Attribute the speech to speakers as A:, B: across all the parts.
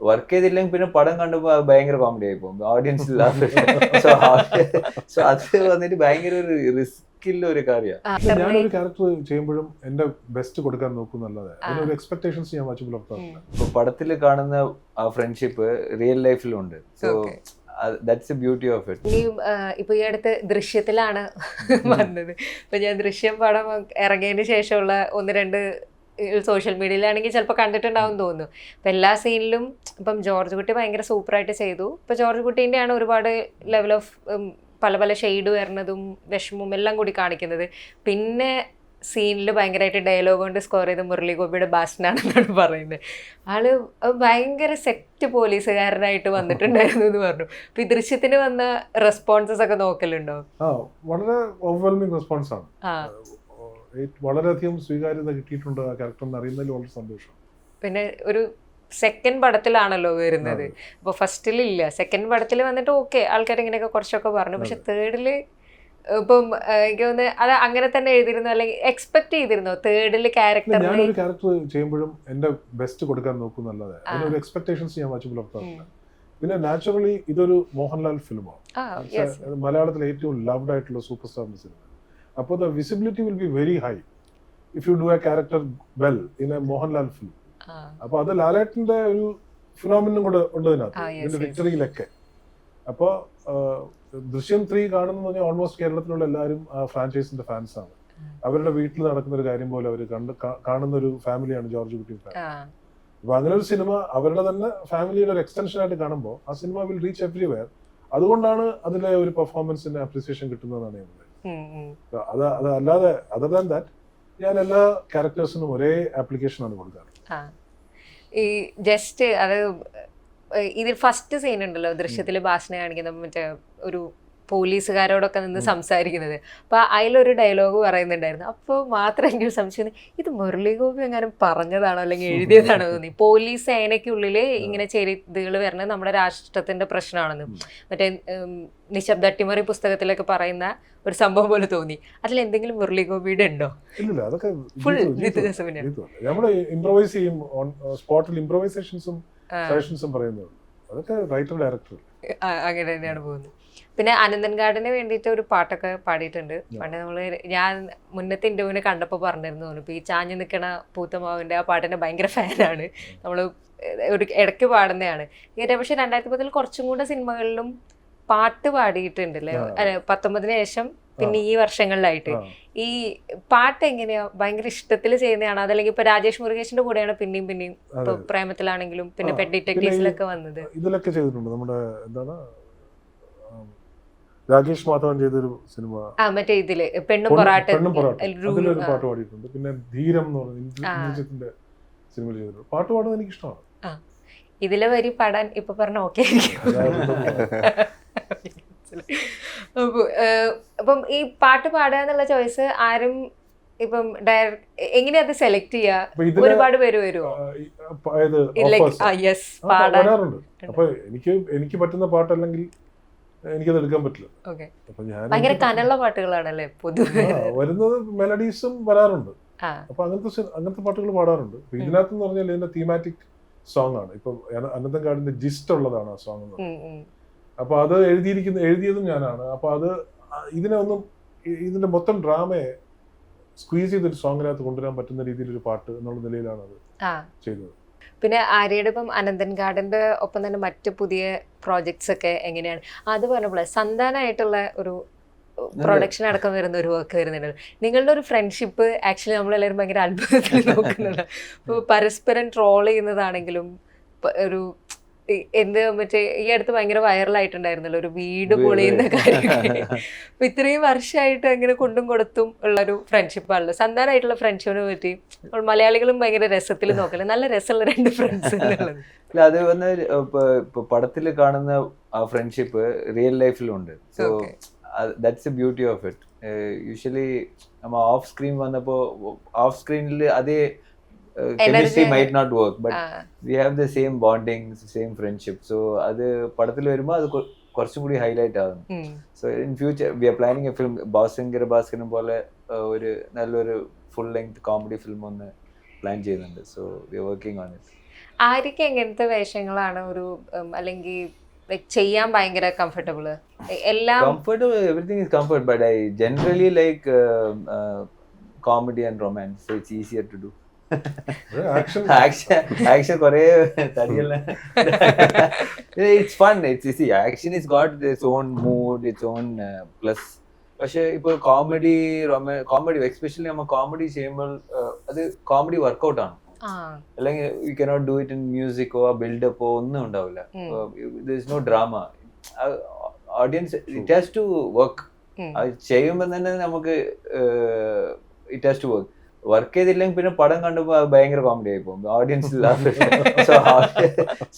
A: Work ചെയ്തില്ലെങ്കിൽ പിന്നെ പടം കണ്ടപ്പോ അത് ഭയങ്കര കോമഡി ആയി പോകും, ഓഡിയൻസ് സോ അത് വന്നിട്ട് ഭയങ്കര ഒരു റിസ്കില്ല ഒരു കാര്യമാണ്.
B: ഞാനൊരു ക്യാരക്ടർ ചെയ്യുമ്പോഴും എന്റെ ബെസ്റ്റ് കൊടുക്കാൻ നോക്കുന്നല്ലാതെ അതിനൊരു എക്സ്പെക്ടേഷൻസ് ഞാൻ വാച്ച് പുലർത്താറില്ല.
A: ഇപ്പൊ പടത്തിൽ കാണുന്ന ആ ഫ്രണ്ട്ഷിപ്പ് റിയൽ ലൈഫിലും ഉണ്ട്. So that's the beauty of it.
C: ഇനി ഇപ്പൊ ഈ അടുത്ത് ദൃശ്യത്തിലാണ് വന്നത്. ഇപ്പൊ ഞാൻ ദൃശ്യം പടം ഇറങ്ങിയതിന് ശേഷമുള്ള ഒന്ന് രണ്ട് സോഷ്യൽ മീഡിയയിലാണെങ്കിൽ ചിലപ്പോൾ കണ്ടിട്ടുണ്ടാവും തോന്നുന്നു. അപ്പം എല്ലാ സീനിലും ഇപ്പം ജോർജ് കുട്ടി ഭയങ്കര സൂപ്പറായിട്ട് ചെയ്തു. ഇപ്പം ജോർജ് കുട്ടീൻ്റെയാണ് ഒരുപാട് ലെവൽ ഓഫ് പല പല ഷെയ്ഡ് വരുന്നതും വിഷമവും എല്ലാം കൂടി കാണിക്കുന്നത്. പിന്നെ സീനിൽ ഭയങ്കരമായിട്ട് ഡയലോഗ് കൊണ്ട് സ്കോർ ചെയ്ത് മുരളി ഗോപിയുടെ ബാസ്റ്റനാണെന്നാണ് പറയുന്നത്. ആള് ഭയങ്കര സെറ്റ് പോലീസുകാരനായിട്ട് വന്നിട്ടുണ്ടായിരുന്നു എന്ന് പറഞ്ഞു. അപ്പൊ ഈ ദൃശ്യത്തിന് വന്ന റെസ്പോൺസസ് ഒക്കെ നോക്കലുണ്ടോ?
B: വളരെ ഓവർവെൽമിംഗ് റെസ്പോൺസ് ആണ്. വളരെയധികം സ്വീകാര്യത കിട്ടിയിട്ടുണ്ട് ആ ക്യാരക്ടർ എന്ന് അറിയുന്നതിൽ വളരെ സന്തോഷം.
C: പിന്നെ ഒരു സെക്കൻഡ് പടത്തിലാണല്ലോ വരുന്നത്. അപ്പൊ ഫസ്റ്റിലില്ല, സെക്കൻഡ് പടത്തിൽ വന്നിട്ട് ഓക്കെ ആൾക്കാർ ഇങ്ങനെയൊക്കെ കുറച്ചൊക്കെ പറഞ്ഞു. പക്ഷെ തേർഡില് ഇപ്പം എനിക്ക് തോന്നുന്നു അത് അങ്ങനെ തന്നെ എഴുതിയിരുന്നു, അല്ലെങ്കിൽ എക്സ്പെക്ട് ചെയ്തിരുന്നോ തേർഡില് ക്യാരക്ടർ?
B: ഞാനൊരു ക്യാരക്ടർ ചെയ്യുമ്പോഴും എന്റെ ബെസ്റ്റ് കൊടുക്കാൻ നോക്കുന്നല്ലാതെ അതിനൊരു എക്സ്പെക്ടേഷൻസ് ഞാൻ വാച്ച് പുലർത്താറില്ല. പിന്നെ നാച്ചുറലി ഇതൊരു മോഹൻലാൽ ഫിലിമാണ്, മലയാളത്തിലെ ഏറ്റവും ലവ്ഡ് ആയിട്ടുള്ള സൂപ്പർ സ്റ്റാറിന്റെ സിനിമ. അപ്പോൾ the visibility will be very high if you do A character well in A Mohanlal film. അപ്പൊ അത് ലാലേട്ടന്റെ ഒരു ഫിനോമിനും കൂടെ ഉണ്ട് ഇതിനകത്ത്, ഇതിന്റെ വിക്ടറിയിലൊക്കെ. അപ്പോൾ ദൃശ്യം 3 കാണുന്ന പറഞ്ഞാൽ ഓൾമോസ്റ്റ് കേരളത്തിലുള്ള എല്ലാവരും ആ ഫ്രാഞ്ചൈസിന്റെ ഫാൻസ് ആണ്. അവരുടെ വീട്ടിൽ നടക്കുന്ന ഒരു കാര്യം പോലെ അവർ കാണുന്ന ഒരു ഫാമിലിയാണ് ജോർജ് കുട്ടി ഫാൻ. അപ്പൊ അങ്ങനെ ഒരു സിനിമ അവരുടെ തന്നെ ഫാമിലിയുടെ ഒരു എക്സ്റ്റൻഷൻ ആയിട്ട് കാണുമ്പോൾ ആ സിനിമ വിൽ റീച്ച് എവ്രിവെയർ. അതുകൊണ്ടാണ് അതിലെ ഒരു പെർഫോമൻസിന്റെ അപ്രീസിയേഷൻ കിട്ടുന്നതെന്നാണ് ഞാൻ പറയുന്നത്. അത് അല്ലാതെ അതർ ദാൻ ദാറ്റ് ഞാൻ എല്ലാ ക്യാരക്ടേഴ്സിനും ഒരേ ആപ്ലിക്കേഷനാണ് കൊടുക്കാറ്.
C: ഈ ജസ്റ്റ് അത് ഇതിൽ ഫസ്റ്റ് സീൻ ഉണ്ടല്ലോ ദൃശ്യത്തിൽ ഭാഷനെ കാണിക്കുന്ന മറ്റേ ഒരു പോലീസുകാരോടൊക്കെ നിന്ന് സംസാരിക്കുന്നത്. അപ്പൊ അതിലൊരു ഡയലോഗ് പറയുന്നുണ്ടായിരുന്നു. അപ്പോൾ മാത്രം എനിക്ക് സംശയം, ഇത് മുരളി ഗോപി എങ്ങാനും പറഞ്ഞതാണോ അല്ലെങ്കിൽ എഴുതിയതാണോ തോന്നി. പോലീസ് സേനയ്ക്കുള്ളിൽ ഇങ്ങനെ ചെയ്തികൾ വരുന്നത് നമ്മുടെ രാഷ്ട്രത്തിന്റെ പ്രശ്നമാണെന്ന് മറ്റേ നിശബ്ദ അട്ടിമറി പുസ്തകത്തിലൊക്കെ പറയുന്ന ഒരു സംഭവം പോലെ തോന്നി. അതിൽ എന്തെങ്കിലും മുരളി ഗോപിയുടെ ഉണ്ടോ? ഫുൾ
B: നമ്മള് ഇംപ്രവൈസ് ചെയ്യും, സ്പോട്ടിൽ ഇംപ്രവൈസേഷൻസും സജഷൻസും പറയുന്നത്. അതൊക്കെ റൈറ്റർ ഡയറക്ടർ
C: അങ്ങനെ തന്നെയാണ് പോകുന്നത്. പിന്നെ അനന്തൻകാടിന് വേണ്ടിയിട്ട് ഒരു പാട്ടൊക്കെ പാടിയിട്ടുണ്ട് പണ്ട്. ഞാൻ മുന്നത്തെ ഇന്റർവ്യൂവിനെ കണ്ടപ്പോൾ പറഞ്ഞിരുന്നു, ഇപ്പൊ ഈ ചാഞ്ഞു നിൽക്കണ പൂത്തമാവിന്റെ ആ പാട്ടിന്റെ ഭയങ്കര ഫാനാണ്. നമ്മള് ഒരു ഇടയ്ക്ക് പാടുന്നതാണ്. പക്ഷെ 2010 കുറച്ചും കൂടെ സിനിമകളിലും പാട്ട് പാടിയിട്ടുണ്ടല്ലേ, 19 ശേഷം പിന്നെ ഈ വർഷങ്ങളിലായിട്ട്. ഈ പാട്ട് എങ്ങനെയാ, ഭയങ്കര ഇഷ്ടത്തിൽ ചെയ്യുന്നതാണ് അതല്ലെങ്കിൽ ഇപ്പൊ രാജേഷ് മുരുകേഷിന്റെ കൂടെയാണ് പിന്നെയും ഇപ്പൊ പ്രേമത്തിലാണെങ്കിലും പിന്നെ പെറ്റ് ഡിറ്റക്ടീവ്സിലൊക്കെ വന്നത്?
B: ഇതിലൊക്കെ ചെയ്തിട്ടുണ്ട്. നമ്മുടെ എന്താണ് രാകേഷ് മാധവൻ ചെയ്തൊരു സിനിമ,
C: മറ്റേ ഇതില് പെണ്ണും പൊറാട്ടും
B: അതിലൊരു പാട്ട് പാടിയിട്ടുണ്ട്. പിന്നെ ധീരം എന്ന് പറഞ്ഞ ഇന്ദ്രജിത്തിന്റെ സിനിമയിൽ ചെയ്തിട്ടുണ്ട്. പാട്ട് പാടുന്നത് എനിക്ക് ഇഷ്ടമാണ്.
C: ഇതിലെ വരി പാടാൻ ഇപ്പൊ പറഞ്ഞ ഓക്കെ. അപ്പം ഈ പാട്ട് പാടുക എന്നുള്ള ചോയ്സ് ആരും ഇപ്പം എങ്ങനെയാ അത് സെലക്ട് ചെയ്യാ? ഒരുപാട് പേര് വരുമോ?
B: വരാറുണ്ട്. അപ്പൊ എനിക്ക് പറ്റുന്ന പാട്ടല്ലെങ്കിൽ എനിക്കത് എടുക്കാൻ പറ്റില്ല.
C: ഭയങ്കര കനുള്ള പാട്ടുകളാണല്ലേ പൊതുവെ
B: വരുന്നത്. മെലഡീസും വരാറുണ്ട്. അപ്പൊ അങ്ങനത്തെ പാട്ടുകൾ പാടാറുണ്ട്. ഇതിനകത്ത് എന്ന് പറഞ്ഞാൽ ഇതിന്റെ തീമാറ്റിക് സോങ് ആണ്. ഇപ്പൊ അനന്തൻകാടിന്റെ ജിസ്റ്റ് ഉള്ളതാണ് ആ സോങ് എന്ന് പറയുന്നത്. അപ്പൊ അത് എഴുതിയതും ഞാനാണ്. അപ്പൊ അത് ഇതിന്റെ മൊത്തം ഡ്രാമയെ സ്ക്വീസ് ചെയ്തൊരു സോങ്ങിനകത്ത് കൊണ്ടുവരാൻ പറ്റുന്ന രീതിയിലൊരു പാട്ട് എന്നുള്ള നിലയിലാണ് അത് ചെയ്തത്.
C: പിന്നെ ആര്യയുടെ ഇപ്പം അനന്തൻകാടിന്റെ ഒപ്പം തന്നെ മറ്റു പുതിയ പ്രോജക്ട്സ് ഒക്കെ എങ്ങനെയാണ്? അത് പറഞ്ഞപ്പോഴേ സന്താനമായിട്ടുള്ള ഒരു പ്രൊഡക്ഷൻ അടക്കം വരുന്ന ഒരു വർക്ക് വരുന്നുണ്ട്. നിങ്ങളുടെ ഒരു ഫ്രണ്ട്ഷിപ്പ് ആക്ച്വലി നമ്മളെല്ലാവരും ഭയങ്കര അത്ഭുതത്തിൽ നോക്കുന്നുണ്ട്. ഇപ്പോൾ പരസ്പരം ട്രോൾ ചെയ്യുന്നതാണെങ്കിലും ഒരു എന്ത് മറ്റേ ഈ അടുത്ത് ഭയങ്കര വൈറലായിട്ടുണ്ടായിരുന്നല്ലോ ഒരു വീട് പൊളിയുന്ന കാര്യമൊക്കെ. അപ്പൊ ഇത്രയും വർഷമായിട്ട് അങ്ങനെ കൊണ്ടും കൊടുത്തും ഉള്ളൊരു ഫ്രണ്ട്ഷിപ്പാണല്ലോ. സന്താനമായിട്ടുള്ള ഫ്രണ്ട്ഷിപ്പിനെ പറ്റി മലയാളികളും ഭയങ്കര രസത്തിൽ നോക്കല്ലേ. നല്ല രസമുള്ള 2 ഫ്രണ്ട്സ് ഉള്ളത്.
A: അത് വന്ന് ഇപ്പൊ പടത്തിൽ കാണുന്ന ആ ഫ്രണ്ട്ഷിപ്പ് റിയൽ ലൈഫിലും ഉണ്ട്. So that's the beauty of it. Usually നമ്മ ഓഫ് സ്ക്രീൻ വന്നപ്പോ ഓഫ് സ്ക്രീനിൽ അതേ chemistry might not work, but we have the same bonding, same friendship. So അത് പടത്തിൽ വരുമ്പോൾ അത് കുറച്ചും കൂടി ഹൈലൈറ്റ് ആകുന്നു. So in future we are planning a film. Bhaskaran പോലെ ഒരു നല്ലൊരു ഫുൾ ലെങ്ത് കോമഡി ഫിലിം ഒന്ന് പ്ലാൻ ചെയ്യുന്നുണ്ട്. So we are working on it.
C: ആര്യക്ക് എങ്ങനത്തെ വേഷങ്ങളാണ് ഒരു അല്ലെങ്കിൽ like ചെയ്യാൻ ഭയങ്കര കംഫർട്ടബിൾ? എല്ലാം
A: Comfortable, everything is comfort, but I generally like comedy and romance, so it's easier to do.
B: Action
A: Action kore tadiyalla. It's fun. It's easy. Action has got its own mood, its own plus. പക്ഷേ ഇപ്പോൾ comedy especially നമ്മൾ comedy ചെയ്യുമ്പോൾ അത് comedy work out ആണ്. അല്ലെങ്കിൽ you cannot do it in മ്യൂസിക്കോ ബിൽഡപ്പോ ഒന്നും ഉണ്ടാവില്ല. There is no drama. Audience it has to work. അത് ചെയ്യുമ്പോൾ തന്നെ നമുക്ക് it has to work. Work ചെയ്തില്ലെങ്കിൽ പിന്നെ പടം കണ്ടപ്പോൾ അത് ഭയങ്കര കോമഡി ആയി പോകും. ഓഡിയൻസ്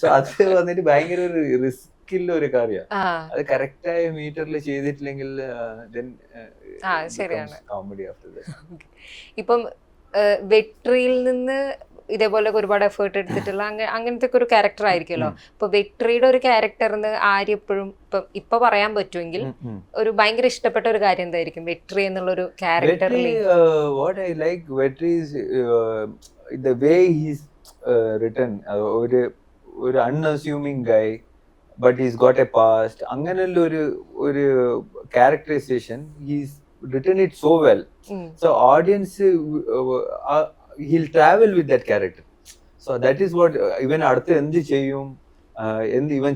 A: സോ അത് വന്നിട്ട് ഭയങ്കര ഒരു റിസ്കില്ല ഒരു കാര്യമാണ്. അത് കറക്റ്റായ മീറ്ററിൽ ചെയ്തിട്ടില്ലെങ്കിൽ കോമഡി ആഫ്റ്റർ ദാറ്റ്.
C: ഇപ്പം വെട്രിയിൽ നിന്ന് ഇതേപോലെ ഒരുപാട് എഫേർട്ട് എടുത്തിട്ടുള്ള അങ്ങനത്തെ ഒരു ക്യാരക്ടർ ആയിരിക്കുമല്ലോ. ഇപ്പൊ വെട്രിയുടെ ഒരു ക്യാരക്ടറിന് ആര്യ എപ്പോഴും ഇപ്പൊ പറയാൻ പറ്റുമെങ്കിൽ ഒരു ഭയങ്കര ഇഷ്ടപ്പെട്ട ഒരു കാര്യം എന്തായിരിക്കും വെട്രി എന്നുള്ള ഒരു ക്യാരക്ടറിൽ?
A: What I like Vetri is the way he's written. ഒരു unassuming guy but he's got a past. അങ്ങനെയുള്ള ഒരു characterisation he's written it so well. So audience he'll travel with that character. So that is what even അടുത്ത എന്ത് ചെയ്യും, എന്ത് ഇവൻ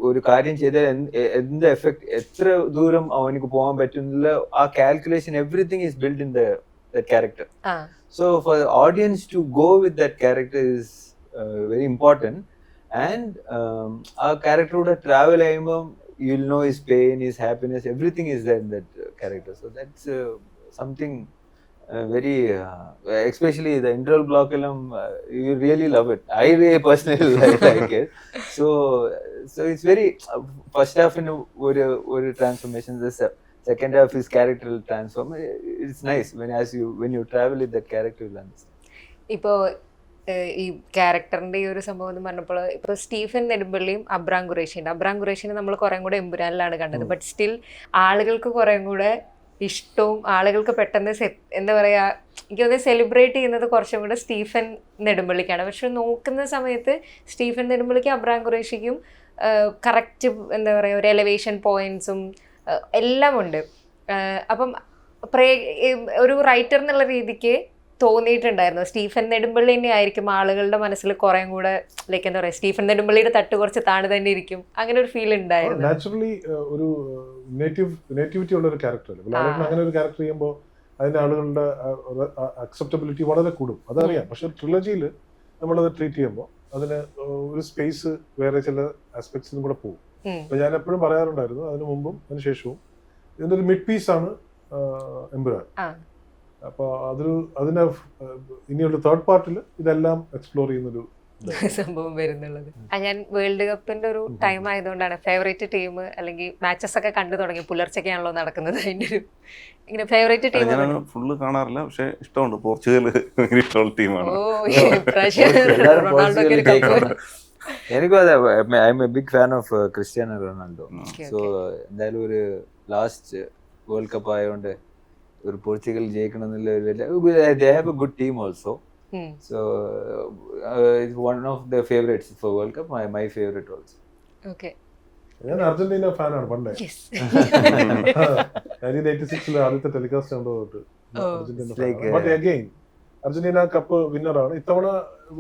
A: ഒരു കാര്യം ചെയ്താൽ എന്ത് എഫക്ട്, എത്ര ദൂരം അവനക്ക് പോകാൻ പറ്റുന്നില്ല, ആ calculation everything is build in that character. So for the audience to go with that character is very important. And ആ ക്യാരക്ടറോടെ ട്രാവൽ ചെയ്യുമ്പോൾ you'll know his pain, his happiness, everything is there in that character. So that's something very especially the interval block you really love it. I really personally like it. So it's very first half in ഒരു transformation, the second half is character transform. It's nice when you travel with that character, you'll understand.
C: ഇപ്പോ ഈ ക്യാരക്ടറിന്റെ ഈ ഒരു സംഭവം എന്ന് പറഞ്ഞപ്പോൾ ഇപ്പൊ Stephen നെടുമ്പള്ളിയും Abram ഖുറേഷിനെ നമ്മൾ കുറേ കൂടെ എമ്പുരാനിലാണ് കണ്ടത്. ബട്ട് സ്റ്റിൽ ആളുകൾക്ക് കുറേ കൂടെ ഇഷ്ടവും ആളുകൾക്ക് പെട്ടെന്ന് എന്താ പറയാ, എനിക്ക് തോന്നുന്നത് സെലിബ്രേറ്റ് ചെയ്യുന്നത് കുറച്ചും കൂടെ സ്റ്റീഫൻ നെടുമ്പള്ളിക്കാണ്. പക്ഷെ നോക്കുന്ന സമയത്ത് സ്റ്റീഫൻ നെടുമ്പള്ളിക്കും അബ്രാം ഖുറേഷിക്കും കറക്റ്റ് എന്താ പറയുക ഒരു എലവേഷൻ പോയിന്റ്സും എല്ലാം ഉണ്ട്. അപ്പം ഒരു റൈറ്റർ എന്നുള്ള രീതിക്ക് തോന്നിയിട്ടുണ്ടായിരുന്നു സ്റ്റീഫൻ നെടുമ്പള്ളി തന്നെ ആയിരിക്കും ആളുകളുടെ മനസ്സിൽ കുറേ കൂടെ ലൈക്ക് എന്താ പറയാ, സ്റ്റീഫൻ നെടുമ്പള്ളിയുടെ തട്ട് കുറച്ച് താഴെ തന്നെ ഇരിക്കും, അങ്ങനെ ഒരു ഫീൽ ഉണ്ടായിരുന്നു.
B: നാച്ചുറലി ഒരു നേറ്റിവിറ്റി ഉള്ള ഒരു ക്യാരക്ടർ അല്ലേ അങ്ങനെ ഒരു ക്യാരക്ടർ ചെയ്യുമ്പോൾ അതിന്റെ ആളുകളുടെ അക്സെപ്റ്റബിലിറ്റി വളരെ കൂടും, അതറിയാം. പക്ഷെ ട്രിലജിയിൽ നമ്മളത് ട്രീറ്റ് ചെയ്യുമ്പോൾ അതിന് ഒരു സ്പേസ് വേറെ ചില ആസ്പെക്ട്സിനും കൂടെ പോകും. അപ്പൊ ഞാൻ എപ്പോഴും പറയാറുണ്ടായിരുന്നു, അതിനു മുമ്പും അതിന് ശേഷവും ഇതിന്റെ ഒരു മിഡ് പീസാണ് എമ്പുരാൻ. അപ്പൊ അതിനെ ഇനിയുള്ള തേർഡ് പാർട്ടിൽ ഇതെല്ലാം എക്സ്പ്ലോർ ചെയ്യുന്നൊരു
C: സംഭവം വരുന്നുള്ളത്. ഞാൻ വേൾഡ് കപ്പിന്റെ ഒരു ടൈം ആയതുകൊണ്ടാണ് ഫേവറേറ്റ് ടീം അല്ലെങ്കിൽ മാച്ചസ് ഒക്കെ കണ്ടു തുടങ്ങി. പുലർച്ചയ്ക്കാണല്ലോ നടക്കുന്നത്. അതിന്റെ ഒരു ഇങ്ങനെ ഫേവറേറ്റ് ടീം
D: ഞാൻ ഫുള്ള് കാണാറില്ല, പക്ഷെ ഇഷ്ടമുണ്ട്. പോർച്ചുഗൽ ഇഷ്ടമുള്ള ടീമാണ്.
A: എനിക്കും അതെ. I am a big fan of Cristiano Ronaldo. So എന്തായാലും ഒരു ലാസ്റ്റ് വേൾഡ് കപ്പ് ആയതുകൊണ്ട് ഒരു പോർച്ചുഗൽ ജയിക്കണമെന്നുള്ള they have a good team also. So it's one of the favorites for World Cup. My favorite also.
C: Okay.
B: ഞാൻ Argentina ഫാനാണ് പണ്ടേ. 1986 ആദ്യത്തെ telecast കണ്ടോട്ട് Argentina. But again Argentina cup വിന്നറാണ്. ഇത്തവണ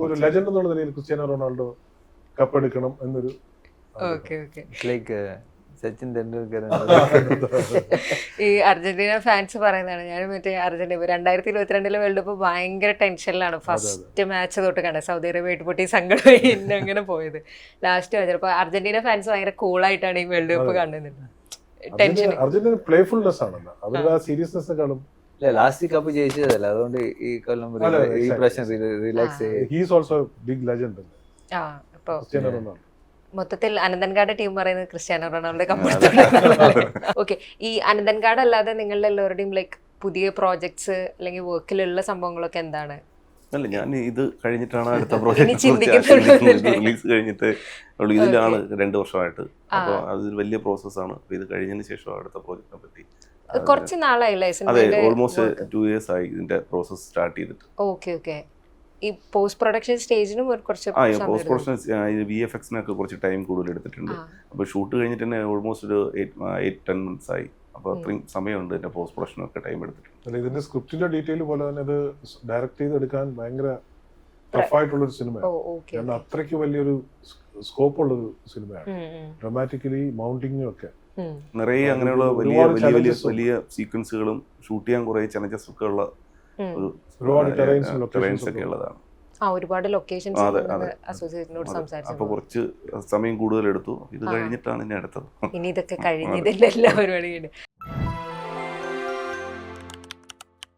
B: ഒരു ലെജൻഡ് എന്നുള്ള നിലയിൽ ക്രിസ്ത്യാനോ റൊണാൾഡോ കപ്പ് എടുക്കണം എന്നൊരു
A: ലൈക്ക് സച്ചിൻ തെണ്ടുൽക്കർ.
C: ഈ അർജന്റീന ഫാൻസ് പറയുന്നതാണ്, ഞാൻ മറ്റേ അർജന്റീന 2022 വേൾഡ് കപ്പ് ഭയങ്കര ടെൻഷനിലാണ്. ഫസ്റ്റ് മാച്ച് തൊട്ട് കണ്ടത് സൗദി അറേബ്യ പൊട്ടി സങ്കടമായി എന്നെ അങ്ങനെ പോയത്. ലാസ്റ്റ് മാച്ച് അപ്പൊ അർജന്റീന ഫാൻസ് ഭയങ്കര കൂളായിട്ടാണ് ഈ വേൾഡ് കപ്പ് കാണുന്നത്. ടെൻഷൻ
B: അർജന്റീന പ്ലേഫുൾനെസ് ആണല്ലോ, അവരുടെ സീരിയസ്നെസ്സിനെക്കാളും.
A: ലാസ്റ്റ് കപ്പ് ജയിച്ചതല്ല, അതുകൊണ്ട് ഈ കൊല്ലം ഈ പ്രശ്നം relax.
B: He's also big legend. Cristiano Ronaldo
C: മൊത്തത്തിൽ അനന്തൻകാട് ടീം പറയുന്നത് ക്രിസ്ത്യാനോ റൊണാൾഡോ കപ്പെടുത്തു. ഓക്കെ, ഈ അനന്തൻകാട് അല്ലാതെ നിങ്ങളുടെ എല്ലാവരുടെയും ലൈക്ക് പുതിയ പ്രോജക്ട്സ് അല്ലെങ്കിൽ വർക്കിലുള്ള സംഭവങ്ങളൊക്കെ എന്താണ്?
D: അല്ല, ഞാൻ ഇത് കഴിഞ്ഞിട്ടാണ് അടുത്ത പ്രോജക്ട് റിലീസ് കഴിഞ്ഞിട്ട് ഇതിലാണ് 2 വർഷമായിട്ട്. അപ്പോൾ അതൊരു വലിയ പ്രോസസ്സാണ്. അപ്പോൾ ഇത് കഴിഞ്ഞതിന് ശേഷം അടുത്ത പ്രോജക്റ്റിനെ പറ്റി
C: കുറച്ച് നാളായില്ലേ?
D: അതെ, ഓൾമോസ്റ്റ് 2 years ആയി ഇതിന്റെ പ്രോസസ് സ്റ്റാർട്ട് ചെയ്തിട്ട്.
C: ഓക്കെ. ഈ പോസ്റ്റ് പ്രൊഡക്ഷൻ സ്റ്റേജിനും ഒരു കുറച്ച് സമയം
D: പോസ്റ്റ്
C: എടുക്കും.
D: പ്രൊഡക്ഷൻ VFX-നൊക്കെ കുറച്ച് ടൈം കൂടുതൽ എടുത്തിട്ടുണ്ട്. അപ്പോൾ ഷൂട്ട് കഴിഞ്ഞിട്ട് തന്നെ ഓൾമോസ്റ്റ് ഒരു 8-10 months ആയി. അപ്പോൾ അത്രയും സമയമുണ്ട് എൻ്റെ പോസ്റ്റ് പ്രൊഡക്ഷനൊക്കെ ടൈം എടുത്തിട്ടുണ്ട്.
B: അല്ല, ഇതിന്റെ സ്ക്രിപ്റ്റിന്റെ ഡീറ്റെയിൽ പോലെ തന്നെ ഇത് ഡയറക്ട് ചെയ്തെടുക്കാൻ ഭയങ്കര ടഫായിട്ടുള്ളൊരു സിനിമയാണ്.
C: ഓക്കെ
B: കാരണം അത്രയ്ക്ക് വലിയൊരു സ്കോപ്പ് ഉള്ളൊരു സിനിമയാണ്. ഡ്രമാറ്റിക്കലി മൗണ്ടിങ്ങും ഒക്കെ
D: നിറയെ അങ്ങനെയുള്ള വലിയ
B: ഒരുപാട്
D: വലിയ വലിയ
B: challenges
D: വലിയ സീക്വൻസുകളും ഷൂട്ട് ചെയ്യാൻ കുറേ ചലഞ്ചസ് ഒക്കെ ഉള്ള ഒരു
B: ഒരുപാട് terrains,
D: terrains
B: locations
D: ഒക്കെ ഉള്ളതാണ്.
C: ഒരുപാട് ലൊക്കേഷൻസ് അസോസിയേറ്റിനോട് സംസാരിച്ചു.
D: അപ്പോൾ കുറച്ച് സമയം കൂടുതൽ എടുത്തു. ഇത് കഴിഞ്ഞിട്ടാണ് ഇനി അടുത്തത്.
C: ഇനി ഇതൊക്കെ കഴിഞ്ഞ് ഇതിന്റെ എല്ലാ പരിപാടിയും